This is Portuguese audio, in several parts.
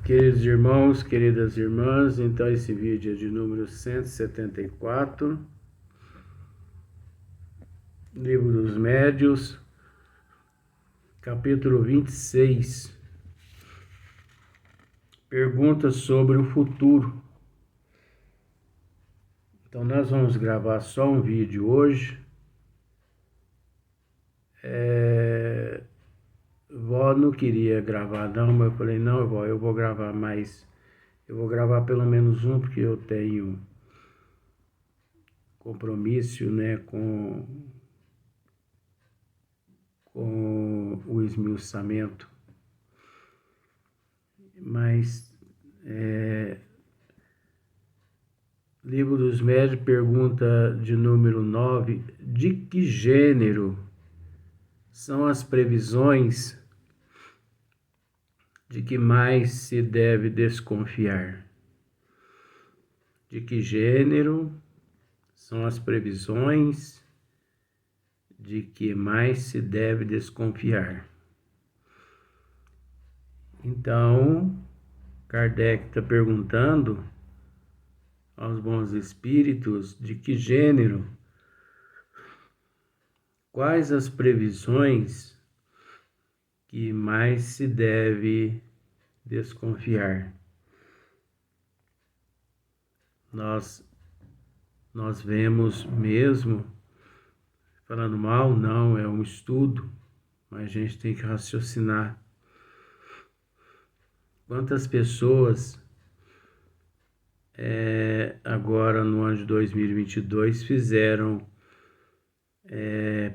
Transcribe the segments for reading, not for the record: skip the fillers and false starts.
Queridos irmãos, queridas irmãs, então esse vídeo é de número 174, Livro dos Médios, capítulo 26, perguntas sobre o futuro. Então nós vamos gravar só um vídeo hoje. Vó não queria gravar não, mas eu falei, não, vó, eu vou gravar mais. Eu vou gravar pelo menos um, porque eu tenho compromisso, né, com o esmiuçamento. Mas, Livro dos Médios, pergunta de número 9, de que gênero são as previsões de que mais se deve desconfiar? De que gênero são as previsões de que mais se deve desconfiar? Então, Kardec está perguntando aos bons espíritos de que gênero, quais as previsões que mais se deve desconfiar. Nós vemos mesmo, falando mal, não, é um estudo, mas a gente tem que raciocinar. Quantas pessoas agora no ano de 2022 fizeram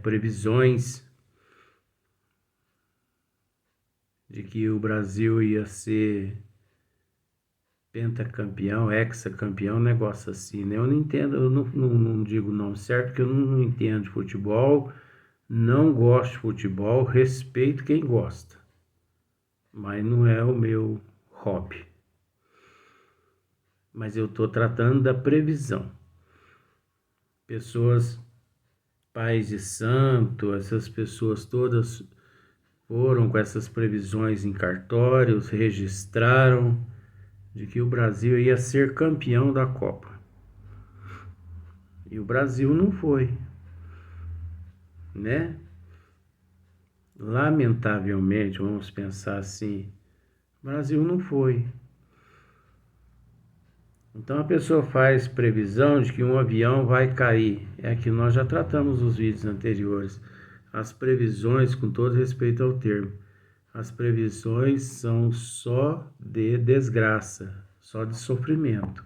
previsões de que o Brasil ia ser pentacampeão, hexacampeão, negócio assim, né? Eu não entendo, eu não digo o nome certo, porque eu não entendo de futebol, não gosto de futebol, respeito quem gosta, mas não é o meu hobby. Mas eu estou tratando da previsão. Pessoas, pais de santo, essas pessoas todas foram com essas previsões em cartórios, registraram de que o Brasil ia ser campeão da Copa. E o Brasil não foi, né? Lamentavelmente, vamos pensar assim, o Brasil não foi. Então a pessoa faz previsão de que um avião vai cair. É que nós já tratamos nos vídeos anteriores. As previsões, com todo respeito ao termo, as previsões são só de desgraça, só de sofrimento.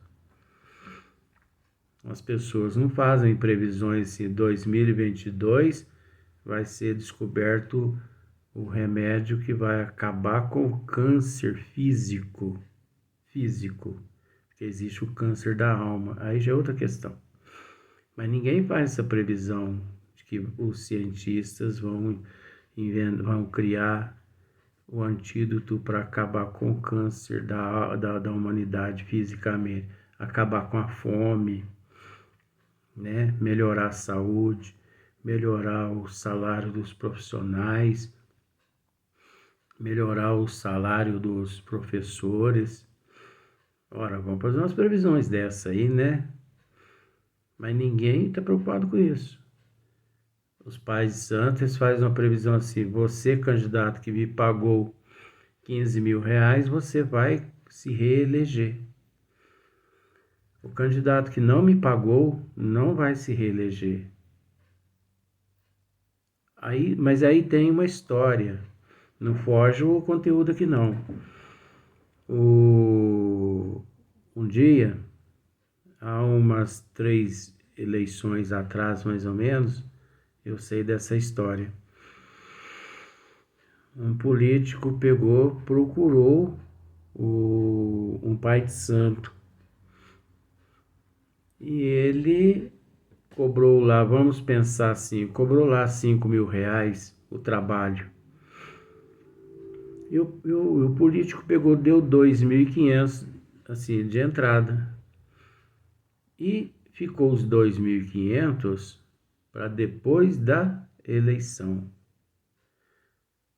As pessoas não fazem previsões se em 2022 vai ser descoberto o remédio que vai acabar com o câncer físico. Porque existe o câncer da alma, aí já é outra questão. Mas ninguém faz essa previsão de que os cientistas vão criar o antídoto para acabar com o câncer da humanidade fisicamente, acabar com a fome, né? Melhorar a saúde, melhorar o salário dos profissionais, melhorar o salário dos professores. Ora, vamos fazer umas previsões dessa aí, né? Mas ninguém está preocupado com isso. Os pais de santos fazem uma previsão assim: você, candidato que me pagou 15 mil reais, você vai se reeleger. O candidato que não me pagou não vai se reeleger. Mas aí tem uma história. Não foge o conteúdo aqui não. Um dia, há umas 3 eleições atrás, mais ou menos, eu sei dessa história. Um político procurou um pai de santo. E ele cobrou lá, vamos pensar assim, cobrou lá 5 mil reais o trabalho. E o político deu 2.500 assim, de entrada. E ficou os 2.500 para depois da eleição.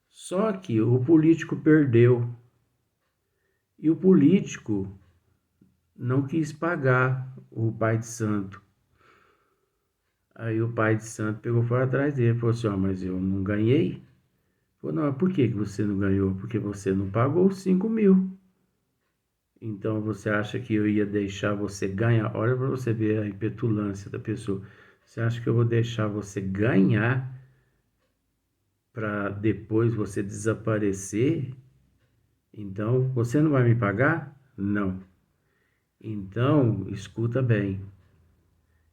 Só que o político perdeu. E o político não quis pagar o pai de santo. Aí o pai de santo pegou foi atrás dele e falou assim, mas eu não ganhei. Falou, não, por que você não ganhou? Porque você não pagou 5.000. Então você acha que eu ia deixar você ganhar? Olha para você ver a impetulância da pessoa. Você acha que eu vou deixar você ganhar para depois você desaparecer? Então você não vai me pagar? Não. Então escuta bem.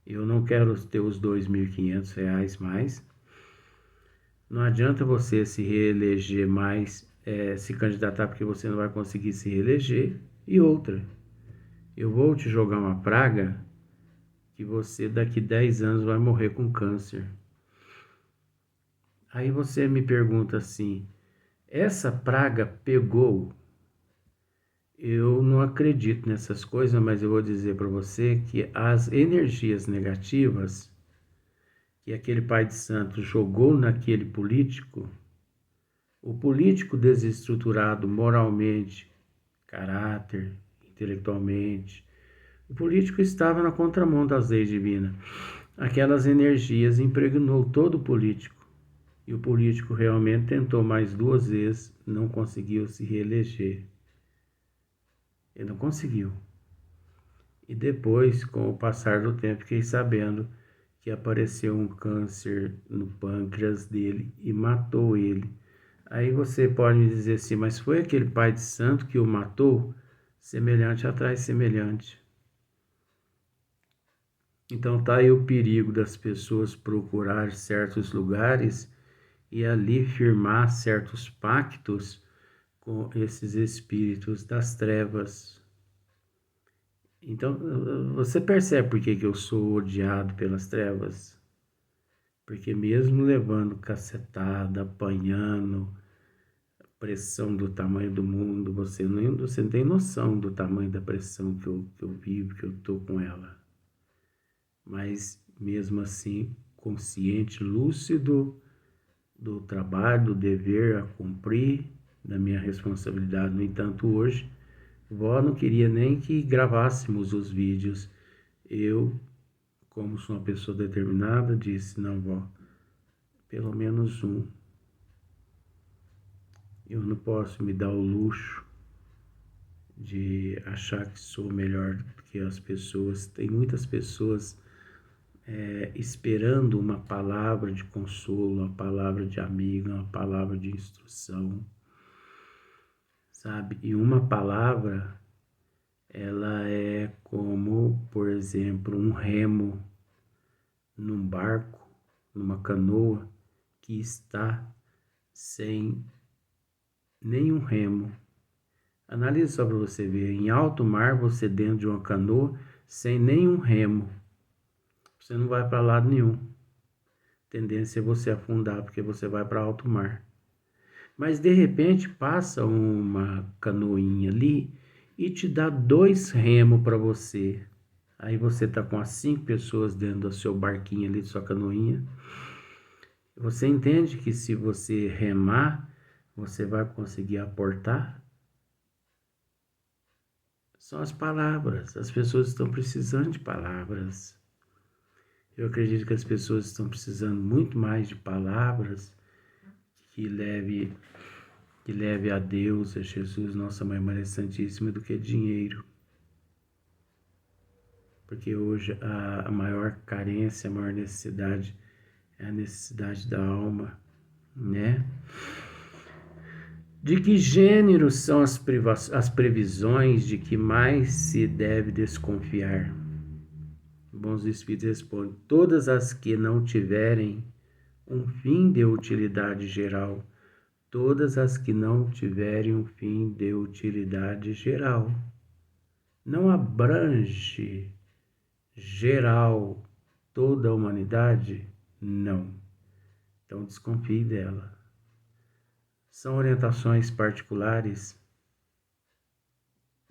Eu não quero ter os R$ 2.500 mais. Não adianta você se reeleger mais, se candidatar, porque você não vai conseguir se reeleger. E outra, eu vou te jogar uma praga que você daqui 10 anos vai morrer com câncer. Aí você me pergunta assim, essa praga pegou? Eu não acredito nessas coisas, mas eu vou dizer para você que as energias negativas que aquele pai de santo jogou naquele político, o político desestruturado moralmente, caráter, intelectualmente, o político estava na contramão das leis divinas. Aquelas energias impregnou todo o político. E o político realmente tentou mais 2 vezes, não conseguiu se reeleger. Ele não conseguiu. E depois, com o passar do tempo, fiquei sabendo que apareceu um câncer no pâncreas dele e matou ele. Aí você pode me dizer assim, mas foi aquele pai de santo que o matou? Semelhante atrai semelhante. Então tá aí o perigo das pessoas procurar certos lugares e ali firmar certos pactos com esses espíritos das trevas. Então, você percebe por que eu sou odiado pelas trevas? Porque mesmo levando cacetada, apanhando, pressão do tamanho do mundo, você não tem noção do tamanho da pressão que eu vivo, que eu tô com ela. Mas, mesmo assim, consciente, lúcido do trabalho, do dever a cumprir, da minha responsabilidade. No entanto, hoje, vó não queria nem que gravássemos os vídeos. Eu, como sou uma pessoa determinada, disse, não, vó, pelo menos um. Eu não posso me dar o luxo de achar que sou melhor do que as pessoas. Tem muitas pessoas esperando uma palavra de consolo, uma palavra de amigo, uma palavra de instrução, sabe? E uma palavra, ela é como, por exemplo, um remo num barco, numa canoa que está sem nenhum remo. Analise só para você ver, em alto mar, você dentro de uma canoa sem nenhum remo. Você não vai para lado nenhum. Tendência é você afundar, porque você vai para alto mar. Mas de repente passa uma canoinha ali e te dá 2 remos para você. Aí você tá com as 5 pessoas dentro do seu barquinho ali, sua canoinha. Você entende que se você remar, você vai conseguir aportar? São as palavras. As pessoas estão precisando de palavras. Eu acredito que as pessoas estão precisando muito mais de palavras que leve a Deus, a Jesus, Nossa Mãe Maria Santíssima, do que dinheiro. Porque hoje a maior carência, a maior necessidade é a necessidade da alma, né? De que gênero são as previsões de que mais se deve desconfiar? Bons Espíritos respondem, todas as que não tiverem um fim de utilidade geral, todas as que não tiverem um fim de utilidade geral. Não abrange geral toda a humanidade? Não. Então desconfie dela. São orientações particulares?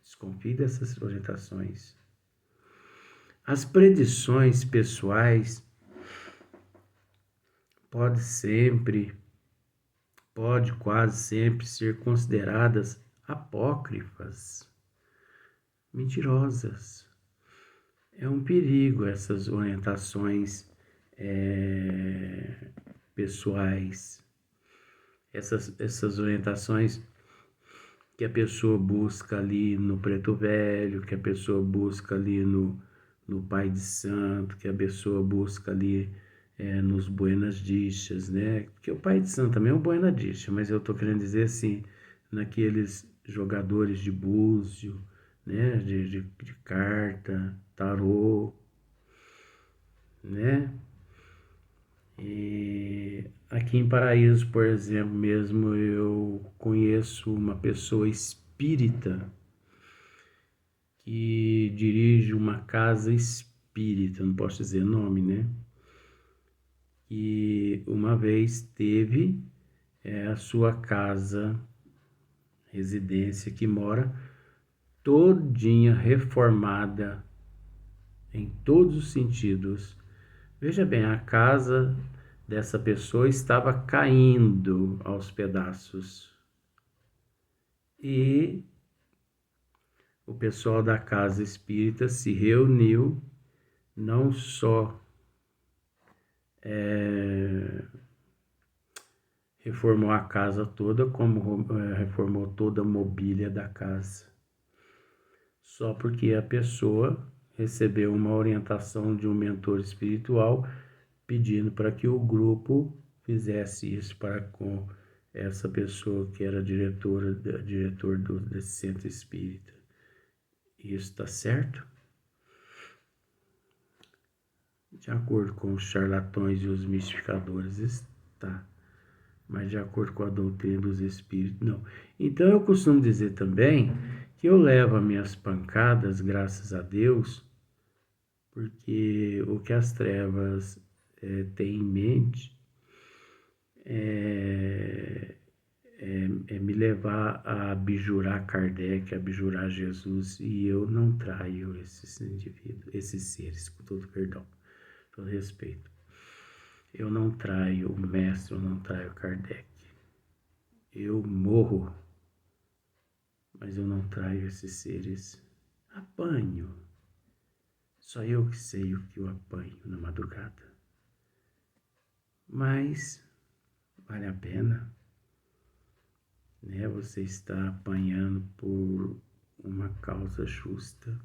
Desconfie dessas orientações. As predições pessoais pode quase sempre ser consideradas apócrifas. mentirosas. É um perigo essas orientações pessoais, essas orientações que a pessoa busca ali no Preto Velho, que a pessoa busca ali no Pai de Santo, que a pessoa busca ali nos Buenas Dichas, né? Porque o Pai de Santo também é um Buena Dicha, mas eu estou querendo dizer assim, naqueles jogadores de búzio, né? De carta, tarô, né? E aqui em Paraíso, por exemplo, mesmo eu conheço uma pessoa espírita que dirige uma casa espírita, não posso dizer nome, né? E uma vez teve a sua casa, residência que mora, todinha reformada em todos os sentidos. Veja bem, a casa dessa pessoa estava caindo aos pedaços. E o pessoal da casa espírita se reuniu, não só reformou a casa toda, como reformou toda a mobília da casa. Só porque a pessoa recebeu uma orientação de um mentor espiritual pedindo para que o grupo fizesse isso para com essa pessoa que era diretor desse centro espírita. Isso está certo? De acordo com os charlatões e os mistificadores, está. Mas de acordo com a doutrina dos espíritos, não. Então eu costumo dizer também que eu levo as minhas pancadas, graças a Deus, porque o que as trevas têm em mente é me levar a abjurar Kardec, a abjurar Jesus, e eu não traio esses indivíduos, esses seres, com todo perdão, todo respeito. Eu não traio o mestre, eu não traio Kardec. Eu morro, mas eu não traio esses seres. Apanho. Só eu que sei o que eu apanho na madrugada. Mas vale a pena, né? Você está apanhando por uma causa justa.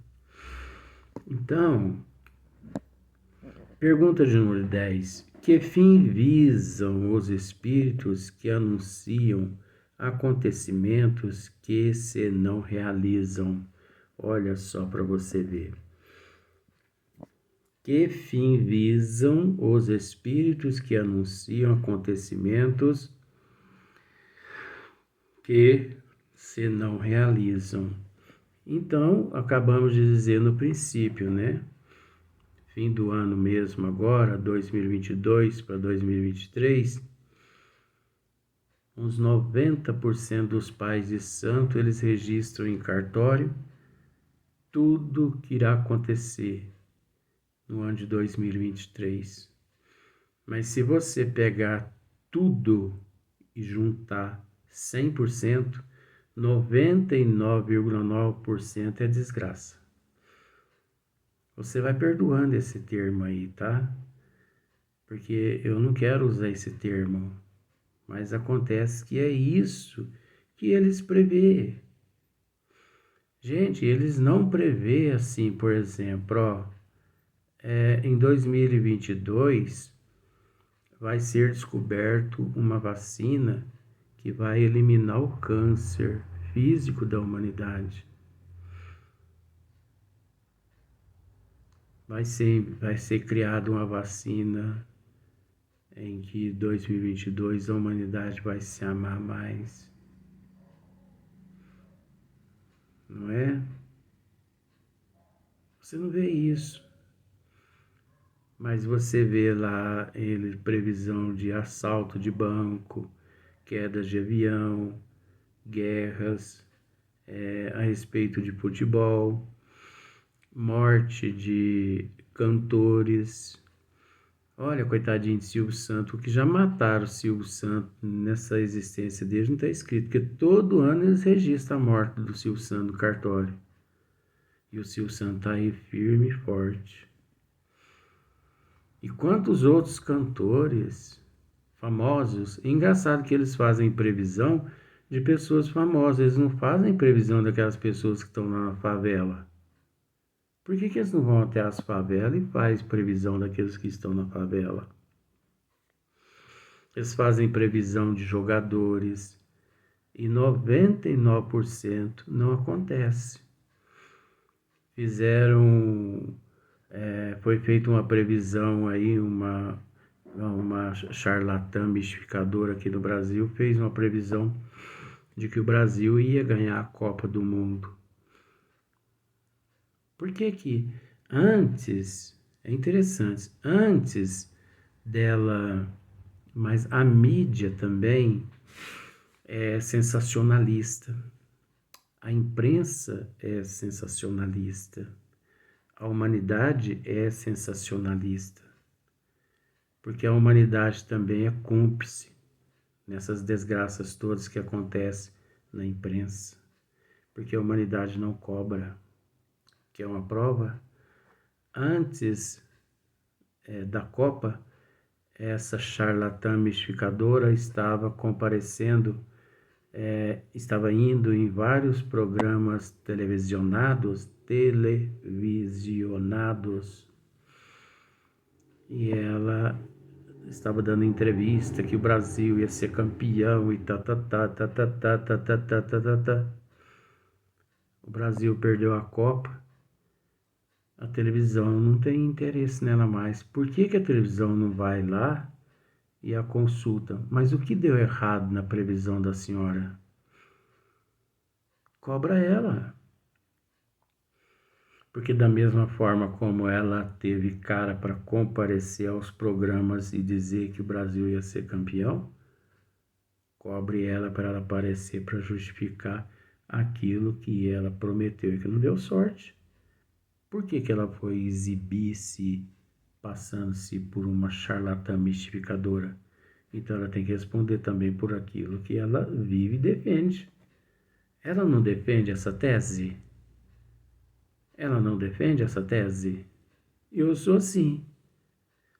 Então, pergunta de número 10. Que fim visam os espíritos que anunciam acontecimentos que se não realizam? Olha só para você ver. Que fim visam os espíritos que anunciam acontecimentos que se não realizam? Então, acabamos de dizer no princípio, né? Fim do ano mesmo agora, 2022 para 2023, uns 90% dos pais de santo, eles registram em cartório tudo que irá acontecer no ano de 2023. Mas se você pegar tudo e juntar 100%, 99,9% é desgraça. Você vai perdoando esse termo aí, tá? Porque eu não quero usar esse termo, mas acontece que é isso que eles prevê. Gente, eles não prevê assim, por exemplo, ó, em 2022 vai ser descoberto uma vacina que vai eliminar o câncer físico da humanidade. Vai ser criada uma vacina em que 2022 a humanidade vai se amar mais. Não é? Você não vê isso. Mas você vê lá previsão de assalto de banco, quedas de avião, guerras a respeito de futebol, morte de cantores. Olha, coitadinho de Silvio Santos, o que já mataram o Silvio Santos nessa existência dele não está escrito, porque todo ano eles registram a morte do Silvio Santos no cartório. E o Silvio Santos tá aí firme e forte. E quantos outros cantores famosos. Engraçado que eles fazem previsão de pessoas famosas. Eles não fazem previsão daquelas pessoas que estão lá na favela. Por que eles não vão até as favelas e fazem previsão daqueles que estão na favela? Eles fazem previsão de jogadores e 99% não acontece. Foi feita uma previsão aí, uma charlatã mistificadora aqui no Brasil fez uma previsão de que o Brasil ia ganhar a Copa do Mundo. Por que que antes, é interessante, antes dela, mas a mídia também é sensacionalista. A imprensa é sensacionalista. A humanidade é sensacionalista. Porque a humanidade também é cúmplice nessas desgraças todas que acontecem na imprensa. Porque a humanidade não cobra. Que é uma prova. Antes da Copa, essa charlatã mistificadora estava comparecendo, estava indo em vários programas televisionados, e ela estava dando entrevista que o Brasil ia ser campeão e tá. O Brasil perdeu a Copa. A televisão não tem interesse nela mais. Por que que a televisão não vai lá e a consulta? Mas o que deu errado na previsão da senhora? Cobra ela. Porque da mesma forma como ela teve cara para comparecer aos programas e dizer que o Brasil ia ser campeão, cobre ela para ela aparecer para justificar aquilo que ela prometeu e que não deu sorte. Por que que ela foi exibir-se passando-se por uma charlatã mistificadora? Então ela tem que responder também por aquilo que ela vive e defende. Ela não defende essa tese? Ela não defende essa tese? Eu sou assim.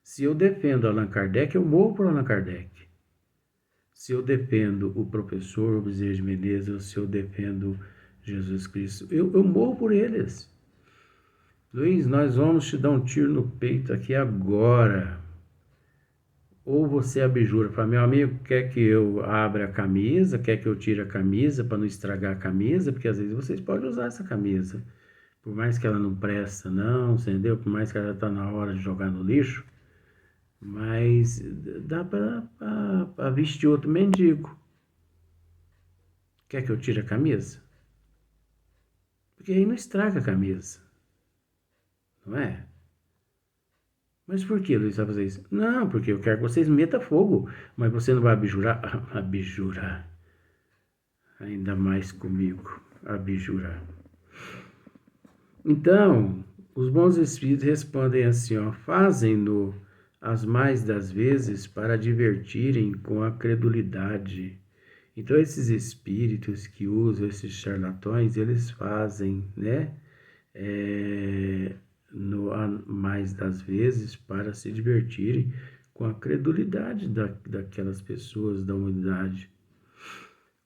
Se eu defendo Allan Kardec, eu morro por Allan Kardec. Se eu defendo o professor Bezerra de Menezes, ou se eu defendo Jesus Cristo, eu morro por eles. Luiz, nós vamos te dar um tiro no peito aqui agora. Ou você abjura, fala, meu amigo, quer que eu abra a camisa, quer que eu tire a camisa para não estragar a camisa, porque às vezes vocês podem usar essa camisa. Por mais que ela não presta, não, entendeu? Por mais que ela está na hora de jogar no lixo, mas dá para vestir outro mendigo. Quer que eu tire a camisa? Porque aí não estraga a camisa, não é? Mas por que Luiz vai fazer isso? Não, porque eu quero que vocês metam fogo, mas você não vai abjurar? Abjurar. Ainda mais comigo, abjurar. Então, os bons espíritos respondem assim, ó, fazem-no as mais das vezes para divertirem com a credulidade. Então, esses espíritos que usam esses charlatões, eles fazem, né, mais das vezes para se divertirem com a credulidade daquelas pessoas da humanidade.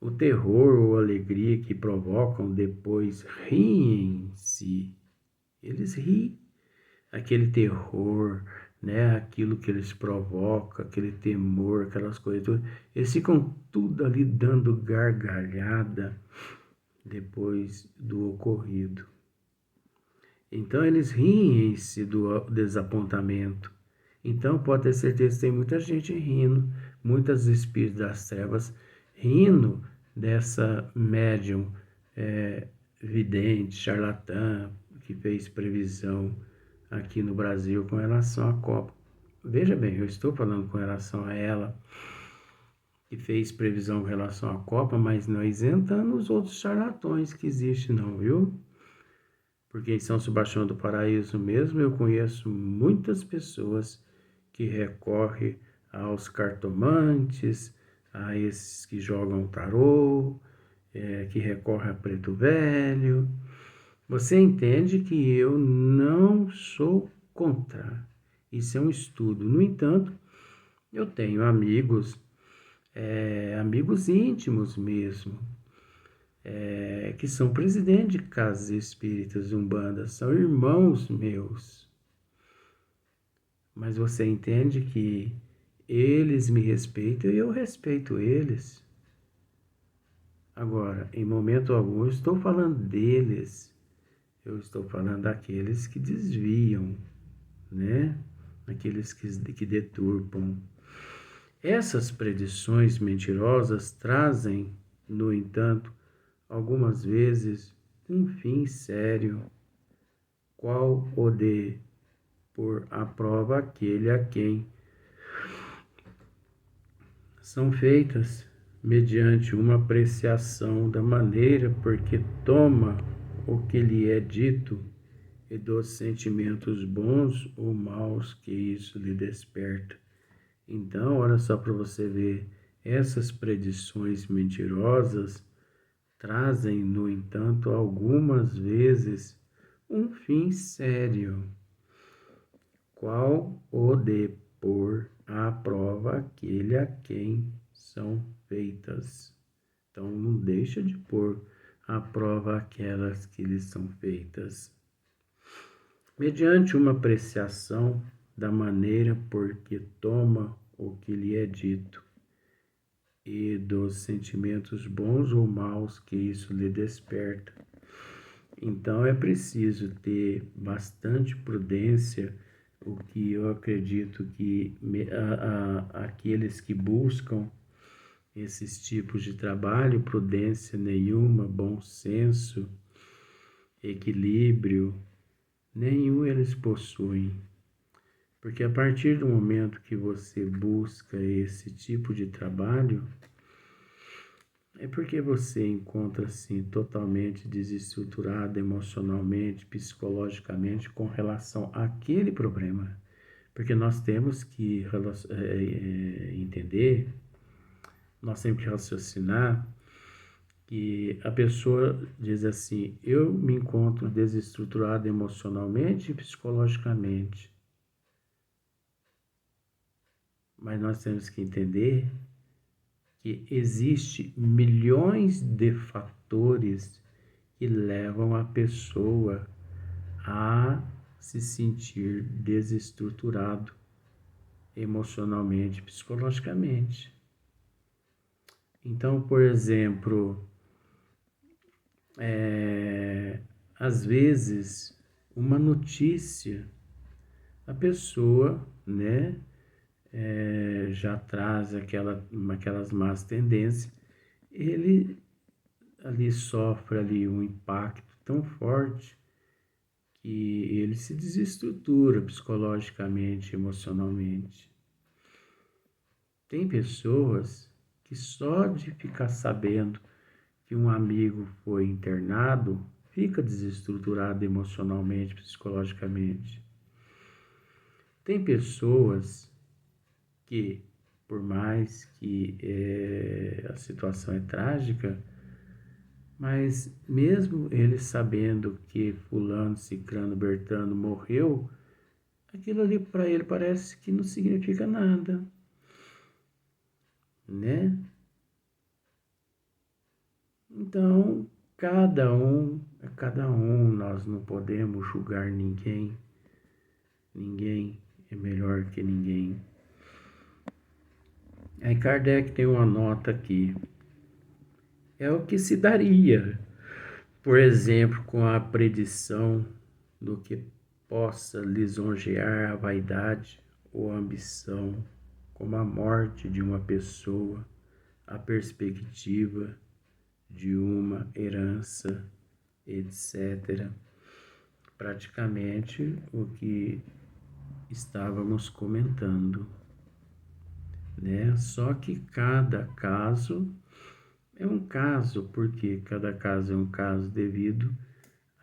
O terror ou alegria que provocam depois riem-se. Eles riem. Aquele terror, né? Aquilo que eles provocam, aquele temor, aquelas coisas. Eles ficam tudo ali dando gargalhada depois do ocorrido. Então eles riem-se do desapontamento. Então pode ter certeza que tem muita gente rindo, muitos espíritos das trevas rindo dessa médium vidente, charlatã, que fez previsão aqui no Brasil com relação à Copa. Veja bem, eu estou falando com relação a ela, que fez previsão com relação à Copa, mas não isentando os outros charlatões que existem não, viu? Porque em São Sebastião do Paraíso mesmo eu conheço muitas pessoas que recorrem aos cartomantes, a esses que jogam tarô, que recorrem a preto velho, Você entende que eu não sou contra. Isso é um estudo. No entanto, eu tenho amigos, amigos íntimos mesmo, que são presidentes de casas espíritas Umbanda, são irmãos meus. Mas você entende que eles me respeitam e eu respeito eles. Agora, em momento algum, eu estou falando deles. Eu estou falando daqueles que desviam, né? Aqueles que deturpam. Essas predições mentirosas trazem, no entanto, algumas vezes um fim sério, qual o de pôr à prova aquele a quem são feitas mediante uma apreciação da maneira por que toma o que lhe é dito e dos sentimentos bons ou maus que isso lhe desperta. Então, olha só para você ver, essas predições mentirosas trazem, no entanto, algumas vezes um fim sério, qual o de pôr à prova aquele a quem são feitas. Então, não deixa de pôr à prova aquelas que lhes são feitas. Mediante uma apreciação da maneira por que toma o que lhe é dito e dos sentimentos bons ou maus que isso lhe desperta. Então é preciso ter bastante prudência, o que eu acredito que aqueles que buscam esses tipos de trabalho, prudência nenhuma, bom senso, equilíbrio, nenhum eles possuem. Porque a partir do momento que você busca esse tipo de trabalho, é porque você encontra-se totalmente desestruturado emocionalmente, psicologicamente com relação àquele problema. Porque nós temos que entender, nós temos que raciocinar que a pessoa diz assim: eu me encontro desestruturado emocionalmente e psicologicamente. Mas nós temos que entender que existe milhões de fatores que levam a pessoa a se sentir desestruturado emocionalmente, psicologicamente. Então, por exemplo, às vezes uma notícia, a pessoa, né, já traz aquelas más tendências, ele ali sofre ali um impacto tão forte que ele se desestrutura psicologicamente, emocionalmente. Tem pessoas que só de ficar sabendo que um amigo foi internado, fica desestruturado emocionalmente, psicologicamente. Tem pessoas que, por mais que a situação é trágica, mas mesmo ele sabendo que fulano, ciclano, bertano morreu, aquilo ali para ele parece que não significa nada, né? Então, cada um, nós não podemos julgar ninguém, ninguém é melhor que ninguém. Aí Kardec tem uma nota aqui, é o que se daria, por exemplo, com a predição do que possa lisonjear a vaidade ou a ambição, como a morte de uma pessoa, a perspectiva de uma herança, etc. Praticamente o que estávamos comentando, né? Só que cada caso é um caso, porque cada caso é um caso devido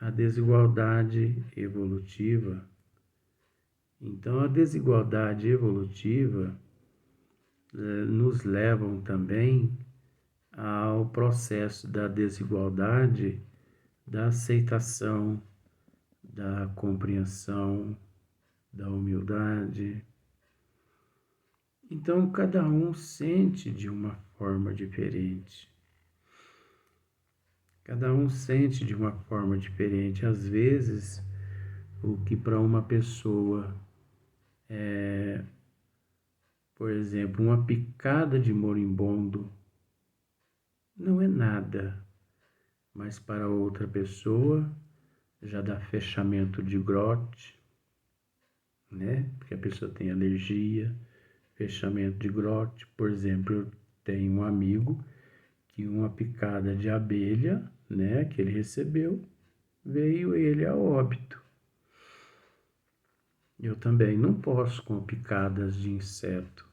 à desigualdade evolutiva. Então, a desigualdade evolutiva nos levam também ao processo da desigualdade da aceitação, da compreensão, da humildade. Então, cada um sente de uma forma diferente. Cada um sente de uma forma diferente. Às vezes, o que para uma pessoa é, por exemplo, uma picada de morimbondo não é nada, mas para outra pessoa já dá fechamento de grote, né? Porque a pessoa tem alergia, fechamento de grote. Por exemplo, eu tenho um amigo que uma picada de abelha, né, que ele recebeu, veio ele a óbito. Eu também não posso com picadas de inseto.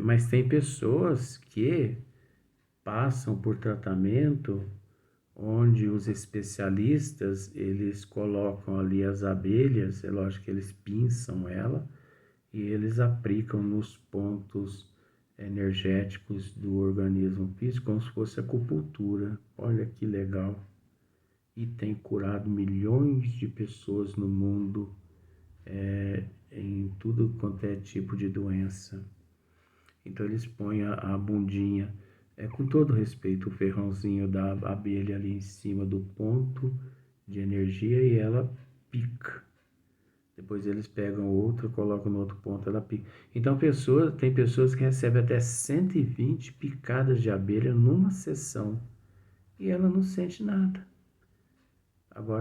Mas tem pessoas que passam por tratamento onde os especialistas, eles colocam ali as abelhas, é lógico que eles pinçam ela e eles aplicam nos pontos energéticos do organismo físico, como se fosse acupuntura. Olha que legal. E tem curado milhões de pessoas no mundo, em tudo quanto é tipo de doença. Então eles põem a bundinha, com todo respeito, o ferrãozinho da abelha ali em cima do ponto de energia e ela pica. Depois eles pegam outro, colocam no outro ponto, ela pica. Então tem pessoas que recebem até 120 picadas de abelha numa sessão e ela não sente nada. Agora